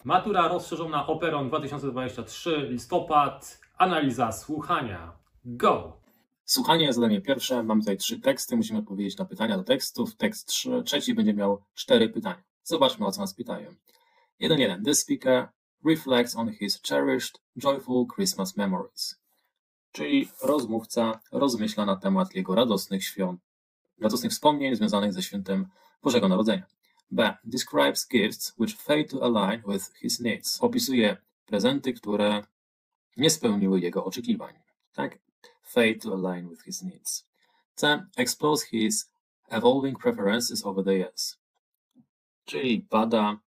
Matura rozszerzona operą 2023, listopad, analiza słuchania. Go! Słuchanie, zadanie pierwsze. Mamy tutaj 3 teksty, musimy odpowiedzieć na pytania do tekstów. Tekst trzeci będzie miał 4 pytania. Zobaczmy, o co nas pytają. 1.1. The speaker reflects on his cherished, joyful Christmas memories. Czyli rozmówca rozmyśla na temat jego radosnych wspomnień związanych ze świętem Bożego Narodzenia. B. Describes gifts which fail to align with his needs. Opisuje prezenty, które nie spełniły jego oczekiwań. Tak? Fail to align with his needs. C. Explores his evolving preferences over the years. Czyli bada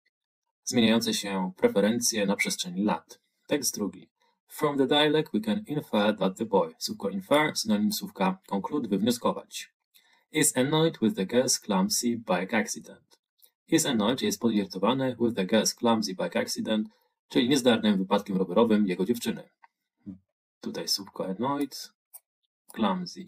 zmieniające się preferencje na przestrzeni lat. Tekst drugi. From the dialect we can infer that the boy. Słówko infer, synonim słówka conclude, wywnioskować. Is annoyed with the girl's clumsy bike accident. Is annoyed jest podirytowany with the girl's clumsy bike accident, czyli niezdarnym wypadkiem rowerowym jego dziewczyny. Tutaj słówko annoyed, clumsy.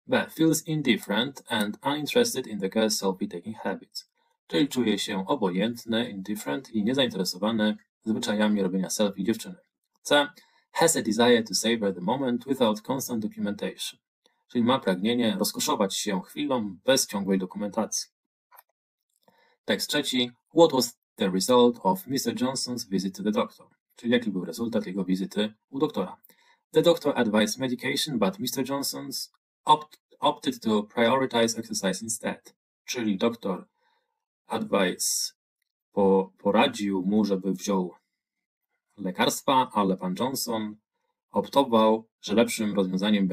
B. Feels indifferent and uninterested in the girl's selfie-taking habits. Czyli czuje się obojętny, indifferent i niezainteresowany zwyczajami robienia selfie dziewczyny. C. Has a desire to savor the moment without constant documentation. Czyli ma pragnienie rozkoszować się chwilą bez ciągłej dokumentacji. Tekst trzeci. What was the result of Mr. Johnson's visit to the doctor? Czyli jaki był rezultat jego wizyty u doktora. The doctor advised medication, but Mr. Johnson's opted to prioritize exercise instead. Czyli doktor poradził mu, żeby wziął lekarstwa, ale pan Johnson optował, że lepszym rozwiązaniem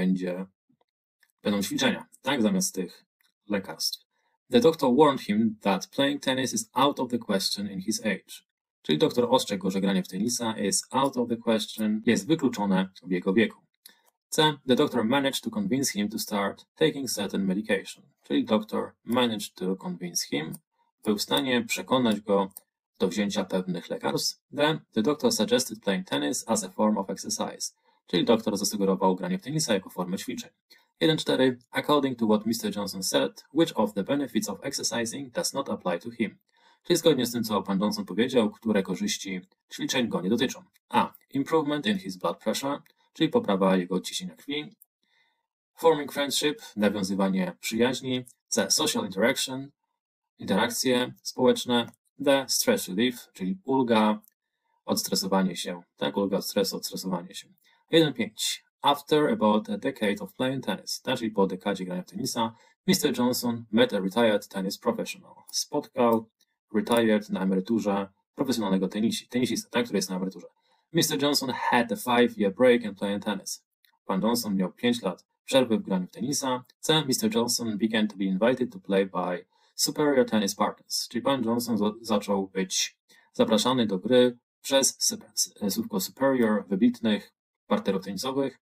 będą ćwiczenia, tak, zamiast tych lekarstw. The doctor warned him that playing tennis is out of the question in his age. Czyli doktor ostrzegł go, że granie w tenisa is out of the question, jest wykluczone w jego wieku. C. The doctor managed to convince him to start taking certain medication. Czyli doktor managed to convince him, był w stanie przekonać go do wzięcia pewnych lekarstw. D. The doctor suggested playing tennis as a form of exercise. Czyli doktor zasugerował granie w tenisa jako formę ćwiczeń. 1.4. According to what Mr. Johnson said, which of the benefits of exercising does not apply to him? Czyli zgodnie z tym, co pan Johnson powiedział, które korzyści ćwiczeń go nie dotyczą. A. Improvement in his blood pressure, czyli poprawa jego ciśnienia krwi. Forming friendship, nawiązywanie przyjaźni. C. Social interaction, interakcje społeczne. D. Stress relief, czyli ulga, odstresowanie się. Tak, ulga od stresu, odstresowanie się. 1.5. After about a decade of playing tennis, czyli po dekadzie grania w tenisa, Mr. Johnson met a retired tennis professional. Spotkał retired na emeryturze profesjonalnego tenisista, tak, który jest na emeryturze. Mr. Johnson had a 5-year break in playing tennis. Pan Johnson miał 5 lat przerwy w graniu w tenisa. C. Mr. Johnson began to be invited to play by superior tennis partners. Czyli pan Johnson zaczął być zapraszany do gry przez słówko superior, wybitnych partnerów tenisowych,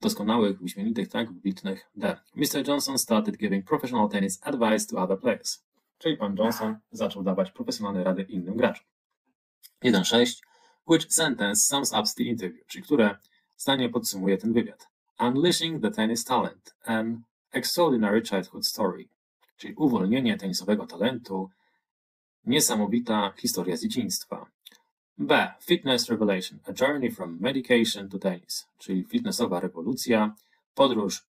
doskonałych, wyśmienitych, tak, wybitnych. D. Mr. Johnson started giving professional tennis advice to other players. Czyli pan Johnson zaczął dawać profesjonalne rady innym graczom. 1.6. Which sentence sums up the interview? Czyli które zdanie podsumuje ten wywiad. Unleashing the tennis talent, an extraordinary childhood story. Czyli uwolnienie tenisowego talentu, niesamowita historia z dzieciństwa. B. Fitness revelation, a journey from medication to tennis. Czyli fitnessowa rewolucja, podróż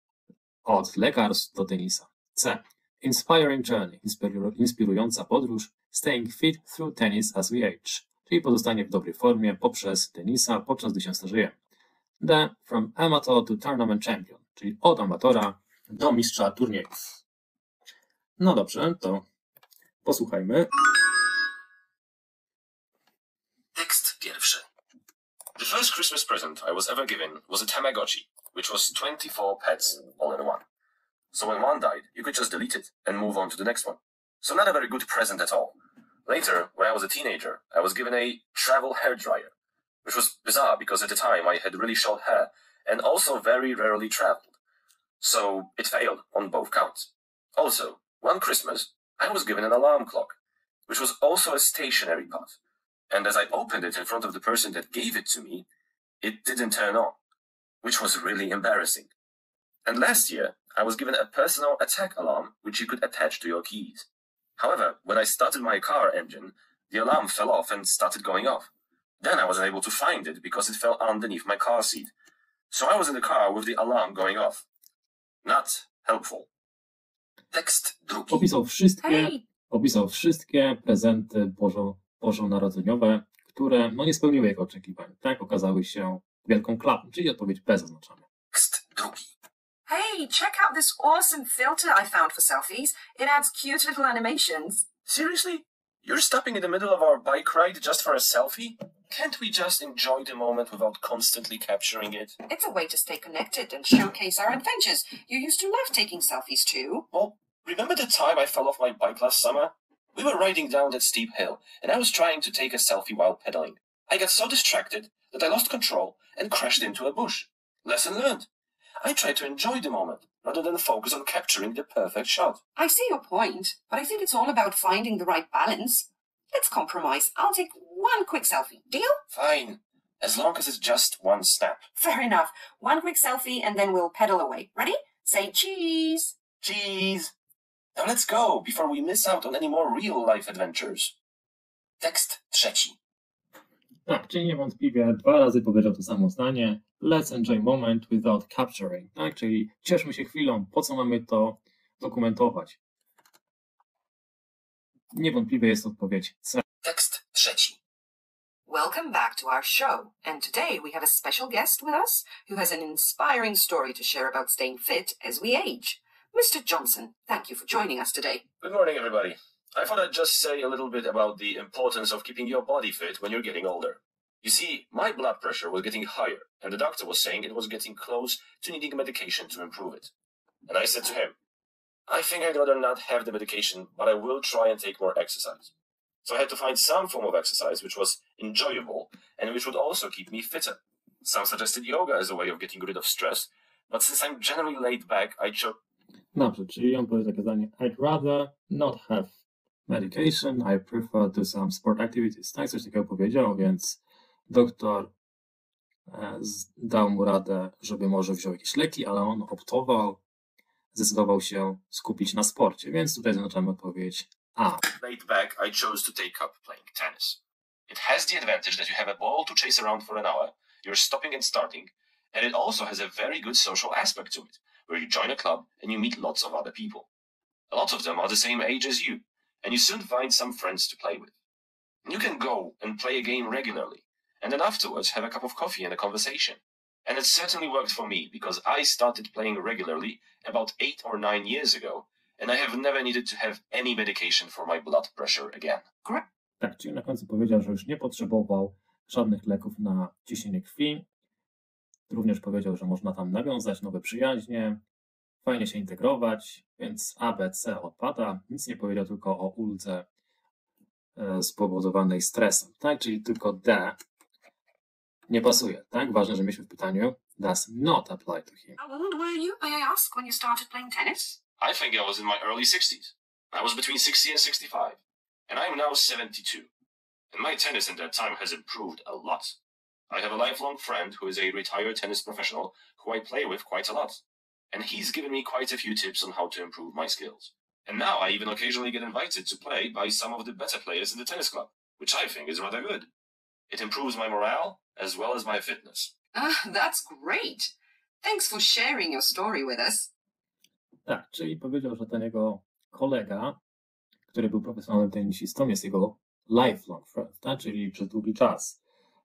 od lekarstw do tenisa. C. Inspiring journey, inspirująca podróż, staying fit through tennis as we age. Czyli pozostanie w dobrej formie poprzez tenisa, podczas gdy się starzejemy. D. From amateur to tournament champion, czyli od amatora do mistrza turniejów. No dobrze, to posłuchajmy. Tekst pierwszy. The first Christmas present I was ever given was a Tamagotchi, which was 24 pets all in one. So when one died, you could just delete it and move on to the next one. So not a very good present at all. Later, when I was a teenager, I was given a travel hairdryer, which was bizarre because at the time I had really short hair and also very rarely traveled. So it failed on both counts. Also, one Christmas, I was given an alarm clock, which was also a stationary pot. And as I opened it in front of the person that gave it to me, it didn't turn on, which was really embarrassing. And last year, I was given a personal attack alarm, which you could attach to your keys. However, when I started my car engine, the alarm fell off and started going off. Then I wasn't able to find it because it fell underneath my car seat. So I was in the car with the alarm going off. Not helpful. Tekst drugi. Opisał wszystkie prezenty bożonarodzeniowe, które nie spełniły jego oczekiwań. Tak, okazały się wielką klapą, czyli odpowiedź B zaznaczamy. Tekst drugi. Hey, check out this awesome filter I found for selfies. It adds cute little animations. Seriously? You're stopping in the middle of our bike ride just for a selfie? Can't we just enjoy the moment without constantly capturing it? It's a way to stay connected and showcase our adventures. You used to love taking selfies too. Well, remember the time I fell off my bike last summer? We were riding down that steep hill, and I was trying to take a selfie while pedaling. I got so distracted that I lost control and crashed into a bush. Lesson learned. I tried to enjoy the moment rather than focus on capturing the perfect shot. I see your point, but I think it's all about finding the right balance. Let's compromise. I'll take one quick selfie. Deal? Fine, as long as it's just one snap. Fair enough. One quick selfie and then we'll pedal away. Ready? Say cheese. Cheese. Now let's go before we miss out on any more real-life adventures. Tekst trzeci. Tak, czyli niewątpliwie 2 razy powiedział to samo zdanie. Let's enjoy moment without capturing. Tak, czyli cieszmy się chwilą, po co mamy to dokumentować? Niewątpliwie jest odpowiedź C. Tekst trzeci. Welcome back to our show. And today we have a special guest with us who has an inspiring story to share about staying fit as we age. Mr. Johnson, thank you for joining us today. Good morning, everybody. I thought I'd just say a little bit about the importance of keeping your body fit when you're getting older. You see, my blood pressure was getting higher, and the doctor was saying it was getting close to needing medication to improve it. And I said to him, I think I'd rather not have the medication, but I will try and take more exercise. So I had to find some form of exercise which was enjoyable and which would also keep me fitter. Some suggested yoga as a way of getting rid of stress, but since I'm generally laid back, I chose... Dobrze, czyli on powie takie zdanie. I'd rather not have medication, I prefer to some sport activities. Tak, coś takiego powiedział, więc doktor dał mu radę, żeby może wziął jakieś leki, ale on zdecydował się skupić na sporcie, więc tutaj zaznaczamy odpowiedź A. Laid back, I chose to take up playing tennis. It has the advantage that you have a ball to chase around for an hour, you're stopping and starting, and it also has a very good social aspect to it, where you join a club and you meet lots of other people. A lot of them are the same age as you, and you soon find some friends to play with. You can go and play a game regularly, and then afterwards have a cup of coffee and a conversation. And it certainly worked for me, because I started playing regularly about 8 or 9 years ago, and I have never needed to have any medication for my blood pressure again. Tak, czyli na końcu powiedział, że już nie potrzebował żadnych leków na ciśnienie krwi. Również powiedział, że można tam nawiązać nowe przyjaźnie, fajnie się integrować, więc A, B, C odpada. Nic nie powiedział tylko o uldze spowodowanej stresem, tak? Czyli tylko D nie pasuje, tak? Ważne, że mieliśmy w pytaniu does not apply to him. How old were you, may I ask, when you started playing tennis? I think I was in my early 60s. I was between 60 and 65, and I'm now 72. And my tennis in that time has improved a lot. I have a lifelong friend who is a retired tennis professional who I play with quite a lot. And he's given me quite a few tips on how to improve my skills. And now I even occasionally get invited to play by some of the better players in the tennis club, which I think is rather good. It improves my morale as well as my fitness. That's great. Thanks for sharing your story with us. Tak, czyli powiedział, że ten jego kolega, który był profesjonalnym tenisistą, jest jego lifelong friend, tak? Czyli przez długi czas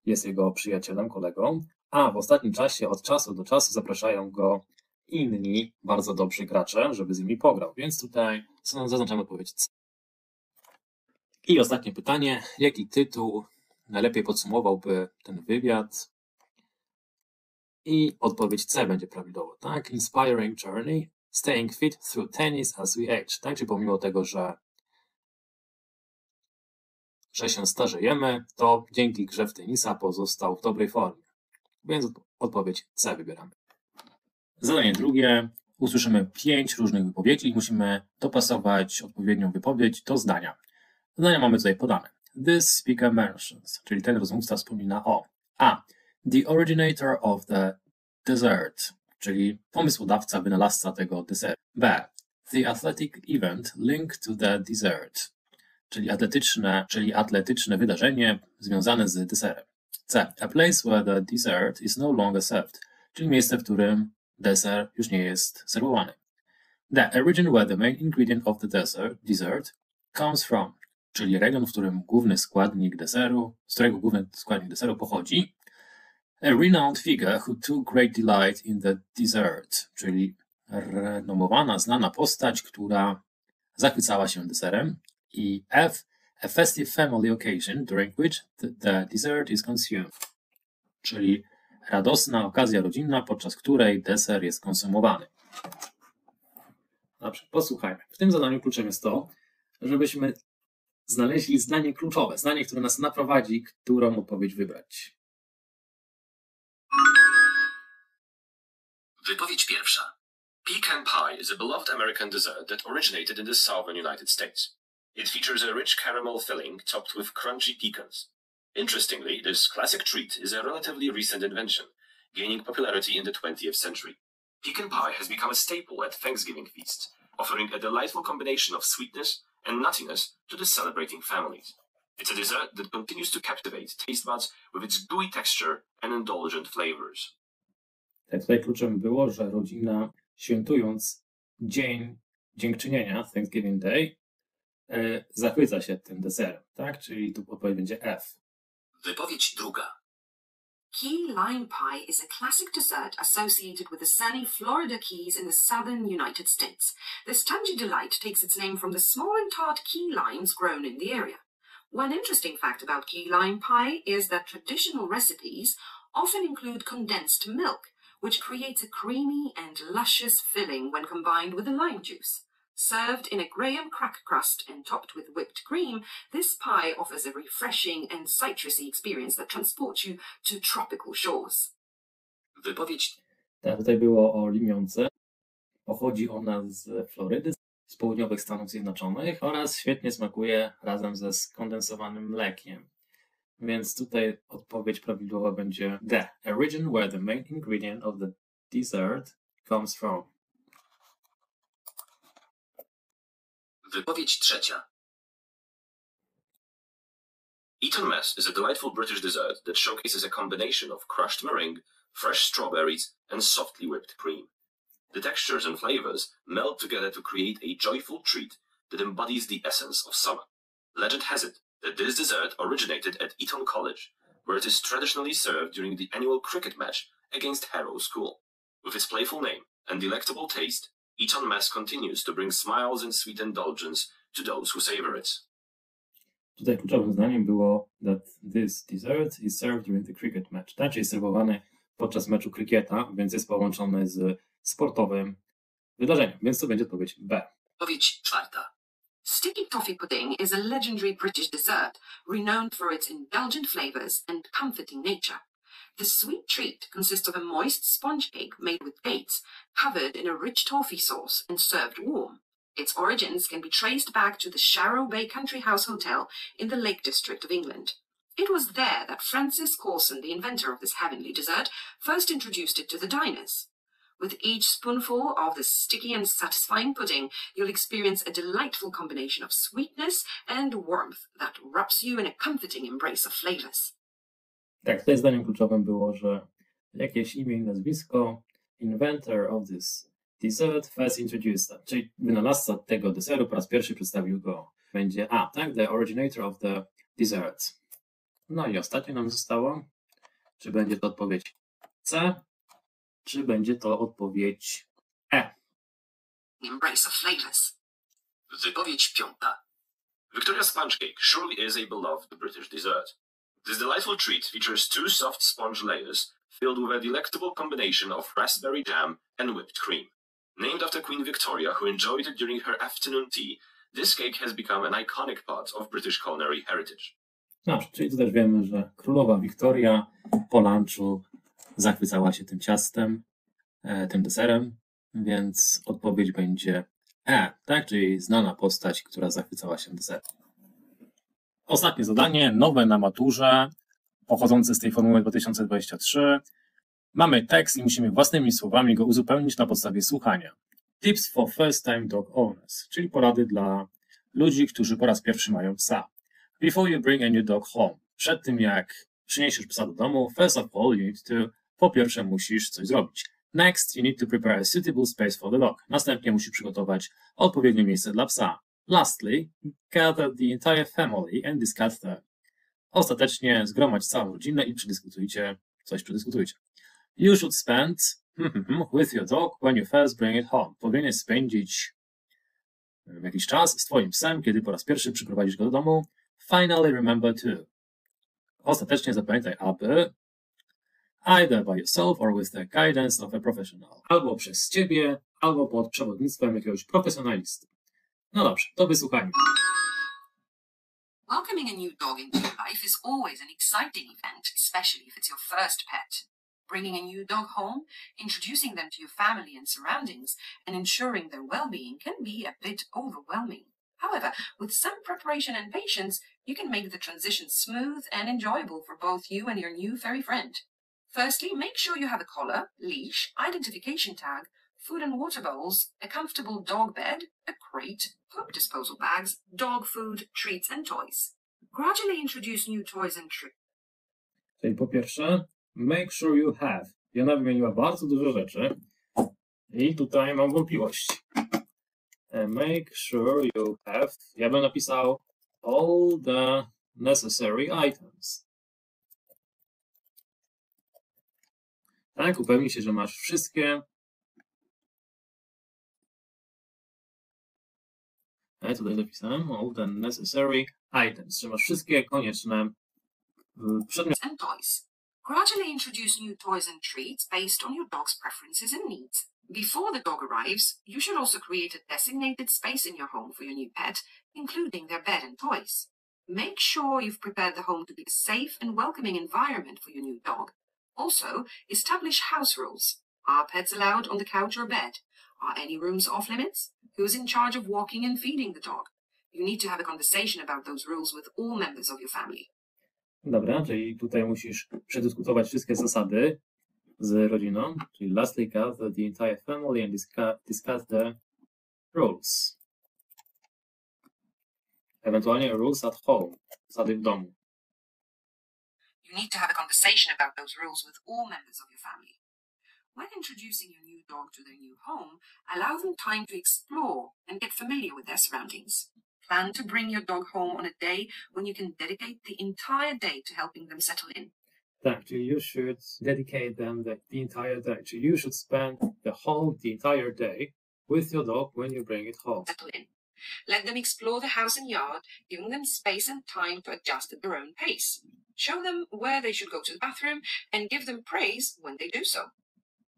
jest jego przyjacielem, kolegą, a w ostatnim czasie od czasu do czasu zapraszają go inni bardzo dobrzy gracze, żeby z nimi pograł, więc tutaj zaznaczamy odpowiedź C. I ostatnie pytanie, jaki tytuł najlepiej podsumowałby ten wywiad? I odpowiedź C będzie prawidłowa, tak? Inspiring Journey, Staying Fit Through Tennis as We Age, tak? Czyli pomimo tego, że się starzejemy, to dzięki grze w tenisa pozostał w dobrej formie. Więc odpowiedź C wybieramy. Zadanie drugie. Usłyszymy 5 różnych wypowiedzi i musimy dopasować odpowiednią wypowiedź do zdania. Zdania mamy tutaj podane. This speaker mentions, czyli ten rozmówca wspomina o A. The originator of the dessert, czyli pomysłodawca, wynalazca tego deseru. B. The athletic event linked to the dessert, czyli atletyczne wydarzenie związane z deserem. C. A place where the dessert is no longer served, czyli miejsce, w którym deser już nie jest serwowany. D. A region where the main ingredient of the dessert comes from, czyli region, z którego główny składnik deseru pochodzi. A renowned figure who took great delight in the dessert, czyli renomowana, znana postać, która zachwycała się deserem. I F. A festive family occasion during which the dessert is consumed, czyli radosna okazja rodzinna, podczas której deser jest konsumowany. Dobrze, posłuchajmy. W tym zadaniu kluczem jest to, żebyśmy znaleźli zdanie kluczowe, zdanie, które nas naprowadzi, którą odpowiedź wybrać. Wypowiedź pierwsza. Pecan pie is a beloved American dessert that originated in the southern United States. It features a rich caramel filling topped with crunchy pecans. Interestingly, this classic treat is a relatively recent invention, gaining popularity in the 20th century. Pecan pie has become a staple at Thanksgiving feasts, offering a delightful combination of sweetness and nuttiness to the celebrating families. It's a dessert that continues to captivate taste buds with its gooey texture and indulgent flavors. Tak, tutaj kluczem było, że rodzina, świętując Dzień Dziękczynienia, Thanksgiving Day, zachwyca się tym deserem, tak? Czyli tu odpowiedź będzie F. Wypowiedź druga. Key lime pie is a classic dessert associated with the sunny Florida Keys in the southern United States. This tangy delight takes its name from the small and tart key limes grown in the area. One interesting fact about key lime pie is that traditional recipes often include condensed milk, which creates a creamy and luscious filling when combined with the lime juice. Served in a graham cracker crust and topped with whipped cream, this pie offers a refreshing and citrusy experience that transports you to tropical shores. Wypowiedź. Tak, tutaj było o limionce. Pochodzi ona z Florydy, z południowych Stanów Zjednoczonych oraz świetnie smakuje razem ze skondensowanym mlekiem. Więc tutaj odpowiedź prawidłowa będzie D. A region where the main ingredient of the dessert comes from. Wypowiedź trzecia. Eton Mess is a delightful British dessert that showcases a combination of crushed meringue, fresh strawberries, and softly whipped cream. The textures and flavors meld together to create a joyful treat that embodies the essence of summer. Legend has it that this dessert originated at Eton College, where it is traditionally served during the annual cricket match against Harrow School. With its playful name and delectable taste, Eton Mess continues to bring smiles and sweet indulgence to those who savor it. Tutaj kluczowym zdaniem było that this dessert is served during the cricket match. Tak, jest serwowany podczas meczu krykieta, więc jest połączony z sportowym wydarzeniem. Więc to będzie odpowiedź B. Odpowiedź czwarta. Sticky toffee pudding is a legendary British dessert renowned for its indulgent flavors and comforting nature. The sweet treat consists of a moist sponge cake made with dates, covered in a rich toffee sauce and served warm. Its origins can be traced back to the Sharrow Bay Country House Hotel in the Lake District of England. It was there that Francis Corson, the inventor of this heavenly dessert, first introduced it to the diners. With each spoonful of the sticky and satisfying pudding, you'll experience a delightful combination of sweetness and warmth that wraps you in a comforting embrace of flavors. Tak, tutaj zdaniem kluczowym było, że jakieś imię i nazwisko, inventor of this dessert first introduced, czyli wynalazca tego deseru po raz pierwszy przedstawił go. Będzie A, tak? The originator of the dessert. No i ostatnie nam zostało. Czy będzie to odpowiedź C, czy będzie to odpowiedź E? Embrace of flavors. Wypowiedź piąta. Victoria's sponge cake surely is a beloved British dessert. This delightful treat features two soft sponge layers filled with a delectable combination of raspberry jam and whipped cream. Named after Queen Victoria, who enjoyed it during her afternoon tea, this cake has become an iconic part of British culinary heritage. No, czyli tu też wiemy, że królowa Wiktoria po lunchu zachwycała się tym ciastem, tym deserem, więc odpowiedź będzie E, tak? Czyli znana postać, która zachwycała się deserem. Ostatnie zadanie, nowe na maturze, pochodzące z tej formuły 2023. Mamy tekst i musimy własnymi słowami go uzupełnić na podstawie słuchania. Tips for first time dog owners, czyli porady dla ludzi, którzy po raz pierwszy mają psa. Before you bring a new dog home. Przed tym jak przyniesiesz psa do domu, first of all you need to, po pierwsze musisz coś zrobić. Next, you need to prepare a suitable space for the dog. Następnie musisz przygotować odpowiednie miejsce dla psa. Lastly, gather the entire family and discuss the. Ostatecznie zgromadź całą rodzinę i przedyskutujcie. You should spend with your dog when you first bring it home. Powinieneś spędzić jakiś czas z twoim psem, kiedy po raz pierwszy przyprowadzisz go do domu. Finally remember to. Ostatecznie zapamiętaj, aby either by yourself or with the guidance of a professional. Albo przez ciebie, albo pod przewodnictwem jakiegoś profesjonalisty. No dobrze, to wysłuchanie. Welcoming a new dog into your life is always an exciting event, especially if it's your first pet. Bringing a new dog home, introducing them to your family and surroundings, and ensuring their well-being can be a bit overwhelming. However, with some preparation and patience, you can make the transition smooth and enjoyable for both you and your new furry friend. Firstly, make sure you have a collar, leash, identification tag, food and water bowls, a comfortable dog bed, a crate, poop disposal bags, dog food, treats and toys. Gradually introduce new toys and treats. Czyli po pierwsze, make sure you have. I ona wymieniła bardzo dużo rzeczy. I tutaj mam wątpliwości. Make sure you have. Ja bym napisał all the necessary items. Tak, upewnij się, że masz wszystkie. Ja tutaj zapisałem all the necessary items, że masz wszystkie konieczne przedmioty. And toys. Gradually introduce new toys and treats based on your dog's preferences and needs. Before the dog arrives, you should also create a designated space in your home for your new pet, including their bed and toys. Make sure you've prepared the home to be a safe and welcoming environment for your new dog. Also, establish house rules. Are pets allowed on the couch or bed? Are any rooms off limits? Who's in charge of walking and feeding the dog? You need to have a conversation about those rules with all members of your family. Dobra, czyli tutaj musisz przedyskutować wszystkie zasady z rodziną, czyli lastly gather the entire family and discuss the rules. Ewentualnie rules at home, zasady w domu. You need to have a conversation about those rules with all members of your family. When introducing your new dog to their new home, allow them time to explore and get familiar with their surroundings. Plan to bring your dog home on a day when you can dedicate the entire day to helping them settle in. Tak, czyli you should dedicate them the entire day. Czyli you should spend the entire day with your dog when you bring it home. Settle in. Let them explore the house and yard, giving them space and time to adjust at their own pace. Show them where they should go to the bathroom and give them praise when they do so.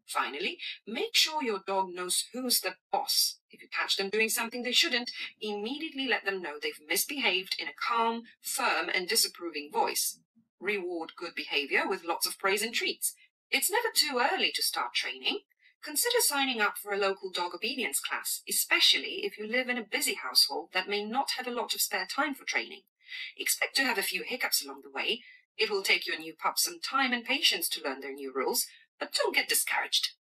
Finally, make sure your dog knows who's the boss. If you catch them doing something they shouldn't, immediately let them know they've misbehaved in a calm, firm, and disapproving voice. Reward good behavior with lots of praise and treats. It's never too early to start training. Consider signing up for a local dog obedience class, especially if you live in a busy household that may not have a lot of spare time for training. Expect to have a few hiccups along the way. It will take your new pup some time and patience to learn their new rules, but don't get discouraged.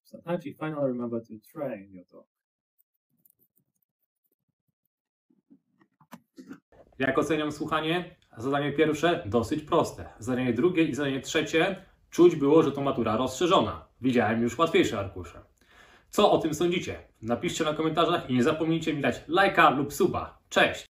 Sometimes you finally remember to train your dog. Jak oceniam słuchanie? Zadanie pierwsze dosyć proste. Zadanie drugie i zadanie trzecie czuć było, że to matura rozszerzona. Widziałem już łatwiejsze arkusze. Co o tym sądzicie? Napiszcie na komentarzach i nie zapomnijcie mi dać lajka lub suba. Cześć!